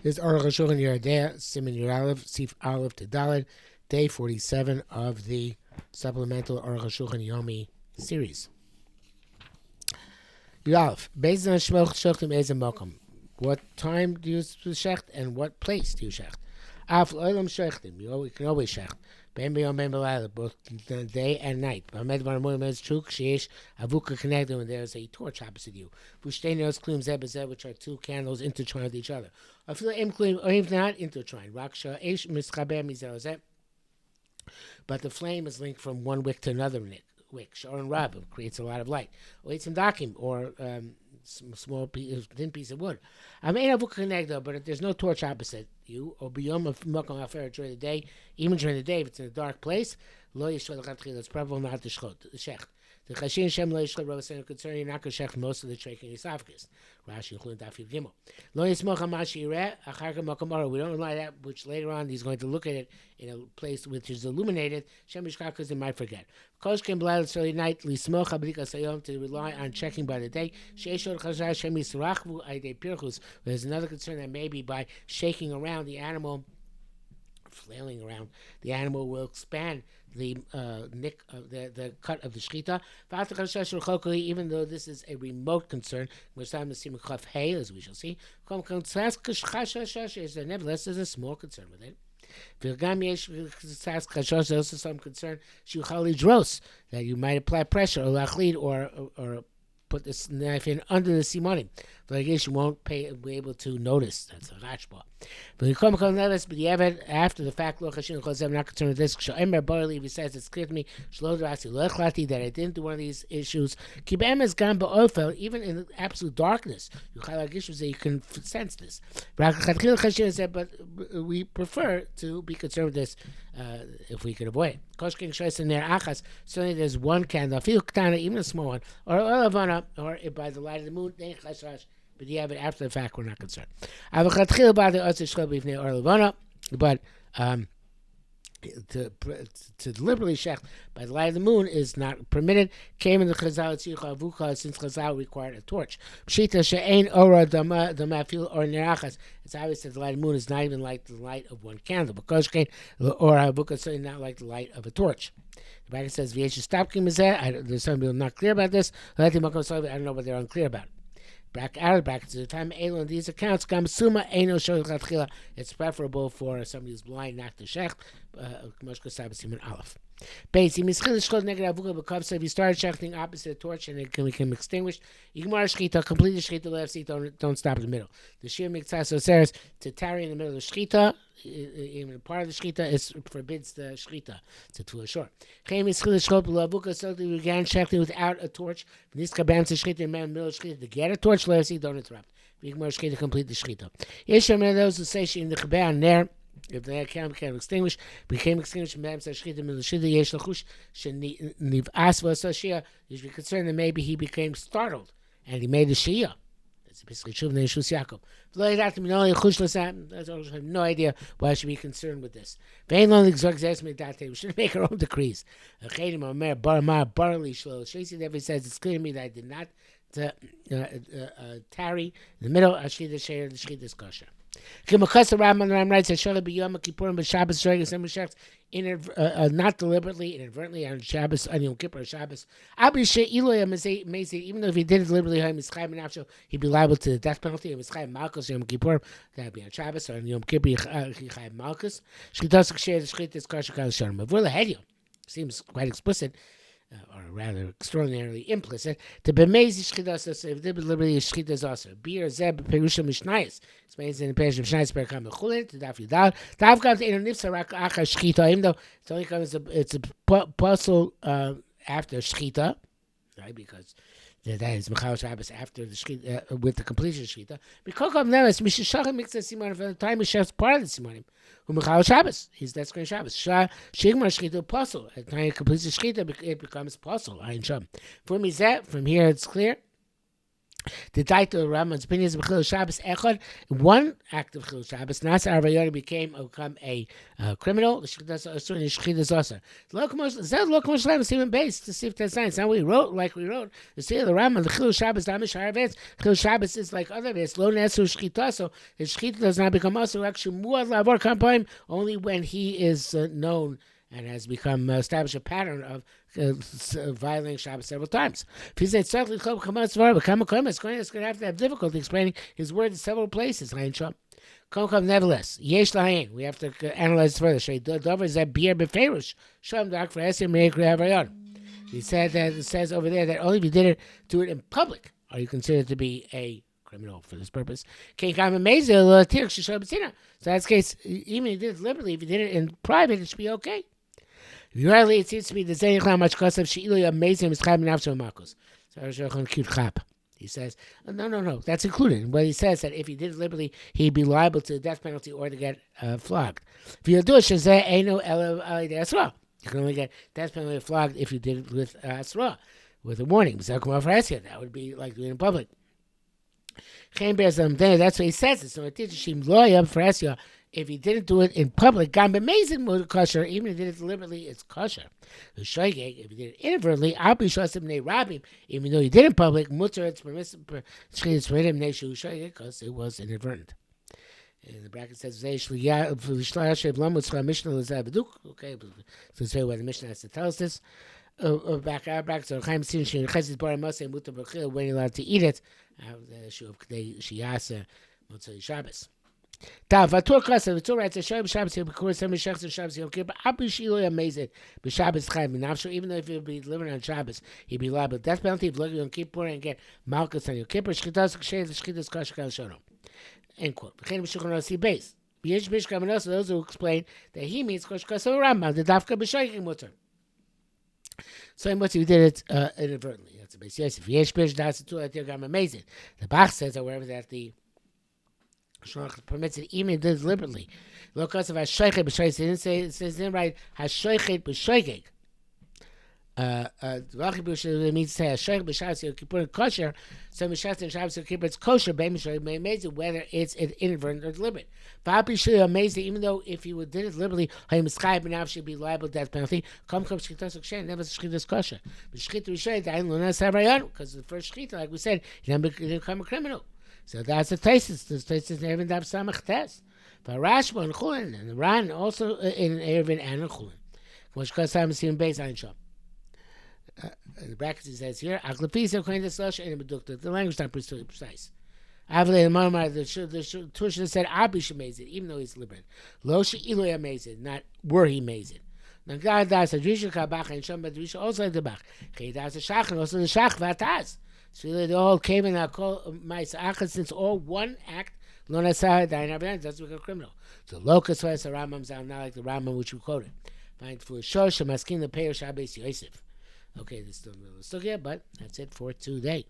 This is Arukh HaShulchan Yeridea, Siman Yer Aleph, Sif Aleph to Dalet, day 47 of the Supplemental Arukh HaShulchan Yomi series. Yer Aleph, based on Shmoch Shulchan Ezem Mokum. What time do you shecht and what place do you shecht? Af Olam Shechtim, you can always shecht. Ben Beyond Ben Belayla, both day and night. Bamed Varmur Mez Truk, Sheish, Avuka connected when there's a torch opposite you. Vushtainios Klum Zebazeb, which are two candles intertwined with each other. I feel Im Klum, or if not intertwined. Raksha, Eish, Mischaber, Mizerozet. But the flame is linked from one wick to another wick. Sharon Rab creates a lot of light. Or it's dakim, or small thin piece of wood. I may have connected, but if there's no torch opposite you, or beyond a mokum afer during the day, even during the day, if it's in a dark place, lo yishol lechatchila. It's probably not the shecht. The chashin shem lo yishol Rav Hassan concern you're not going to shecht most of the trach in your esophagus. Rashi including daf yud gimel. Lo yismoch hamashi yireh achar mokum ara. We don't rely that which later on he's going to look at it in a place which is illuminated. Shem yishkach because he might forget. Kosh kem b'layla early night lismoch abdika sayom to rely on checking by the day. Sheishol chazar shem yisrachvu aydei pirchus. There's another concern that maybe by shaking around the animal, flailing around, the animal will expand the nick of the cut of the shechita. Even though this is a remote concern, as we shall see, nevertheless there's a small concern with it. There's also some concern that you might apply pressure or put this knife in under the simanim. But I guess you won't be able to notice. That's a rashba. But you come after the fact, I'm not concerned with this. If he says it's clear to me that I didn't do one of these issues, even in absolute darkness, you can sense this. But we prefer to be concerned with this if we can avoid it. Certainly there's one candle, even a small one, or by the light of the moon, but after the fact, we're not concerned. But to deliberately shecht by the light of the moon is not permitted. Came in the Chazal since Chazal required a torch. It's obvious that the light of the moon is not even like the light of one candle, because or avuka is certainly not like the light of a torch. The Bible says, there's some people not clear about this. I don't know what they're unclear about. Out of brackets, at the time in these accounts, it's preferable for somebody who's blind not to shecht. If you start shechting opposite a torch and it can become extinguished, complete the shechita, don't stop in the middle. The shir miktzah says to tarry in the middle of the shechita, even part of the shechita, forbids the shechita. It's a too short. So you began shechting without a torch. In the middle of shechita to get a torch, don't interrupt. Complete the shechita. Those who say in the chaban there, if the account became extinguished, in the you should be concerned that maybe he became startled and he made a shia. That's basically true. I have no idea why I should be concerned with this. We shouldn't make our own decrees. Never says it's clear to me that I did not tarry in the middle. The shechita is kosher. Ram writes not deliberately, inadvertently on Shabbos, on Yom Kippur or Shabbos. Even though if he did it deliberately, he'd be liable to the death penalty. Yom Kippur, that would be on Shabbos, or on Yom Kippur, Malchus. Seems quite explicit. Or rather extraordinarily implicit, to bemezi shchitas also, if deliberately shchitas also. Beer zeb perusha mishnayis. Explains in the page of Mishnayis Perkam Mechulin to Daf Yudal. Daf comes in a nifsa rak achar shchita, even though it only comes, it's a puzzle after shchita, right? Because that is Mechal Shabbos after the shchita, with the completion of shchita. Because of neves, mishashachim mixed the simanim from the time he shechs part of the simanim. Mechal Shabbos, that's going Shabbos. Shigmar shchita puzzle. At the time he completes the shchita, it becomes puzzle. Ayin sham. From here it's clear The title of Rambam's opinion is B'chil Shabbos Echad. One act of Chil Shabbos, Nasa Arvayoni became a criminal. The Shechidus Asa. Zed Lokum Shalem Simon Base to see if that's nice. Now we wrote the seal of the Rambam. The Chil Shabbos Damish Haravetz. Chil Shabbos is like other vets. Lo Nesu Shechita. So his Shechita does not become also actually Muad Lavor Kampaim only when he is known and has become established a pattern of violating Shabbos several times. If he said certainly it's going to have to have difficulty explaining his words in several places. Nevertheless, yesh lahain. We have to analyze further. He said that it says over there that only if you did do it in public are you considered to be a criminal for this purpose. So that's the case. Even if you did it deliberately, if you did it in private, it should be okay. Usually, it seems to be the same much cost of Sheila amazing mischab nafsho makos. So cute chap. He says, no, that's included. Well, he says that if he did it deliberately, he'd be liable to the death penalty or to get flogged. If you do it, you can only get death penalty or flogged if you did it with asra, with a warning. That would be like doing it in public. That's what he says. So it teaches him lawyer for Esya. If he didn't do it in public, gam amazing kosher. Even if he did it deliberately, it's kosher. If he did it inadvertently, I'll be shasim ne rabim. Even though he did it in public, mutter it's permissible for him because it was inadvertent. And the bracket says, okay, so say why the Mishnah has to tell us this. Back so Chaim Sin Shin Chesed Bar Moshe Mutar B'Chil when you're allowed to eat it. The issue of K'dei Shiyasa Motzei Shabbos. Tav Vatur Kasa Vatur writes a Shabbos Shabbos Yom Kippur Sem Shechs Shabbos Yom Kippur Abu Shilo Amazing B'Shabbos Chaim Nafsho. Even though if he'd be living on Shabbos, he'd be liable death penalty if looking on Kippur and get Malchus on Yom Kippur. Shchitas Kshay Shchitas Kosher Kal Shono. End quote. V'chein B'Shulchan Aruch base. B'Yesh Bishkam and also those who explain that he means Kosher Kal Rambam the Dafka B'Shoyking Mutar. So much you did it inadvertently. That's a base. Yes, if Yesh Bish that's a tool that you're amazing. The Bach says, however, that the Shulchan permits it even if it does deliberately. Lokas of HaShoichet B'Shoichet. It didn't say it says in right HaShoichet B'Shoichet. It means to say HaShoichet B'Shabbos Yom Kippur kosher. So Mishas and Shabbos Yom Kippur it's kosher. May amazing whether it's inadvertent or deliberate. V'api Shili amazing even though if you did it deliberately, Hayim Mischai B'Nav should be liable to death penalty. Come Shchitas Ukshen never Shchitas kosher. But Shchita Rishayit I don't know Sarayon because the first Shchita like we said he didn't become a criminal. So that's the thesis. The thesis never even have Samach test. But Rashba and Chulin and the Ran also in Erevin and Chulin. Moshka Sam Sim Beis Ein Shom. The brackets it says here, the language is not precise. Avle the Marmar, the Tush said Abi Shemazid, even though he's liberal. Lo She'ilu Yamazid, not were he mazid. Now God does a Drisha Kabach and Shom, but Drisha also the Bach. He does the Shach and also the Shach Vataz. So they all came in my Sa'achas, since all one act, Lonasah, Dainavan, doesn't become criminal. So Locus was the Rambam sound not like the Rambam which we quoted. Find for Shosh, Maskin the Peir Shabbos Yosef. Okay, this is still a little sugya, but that's it for today.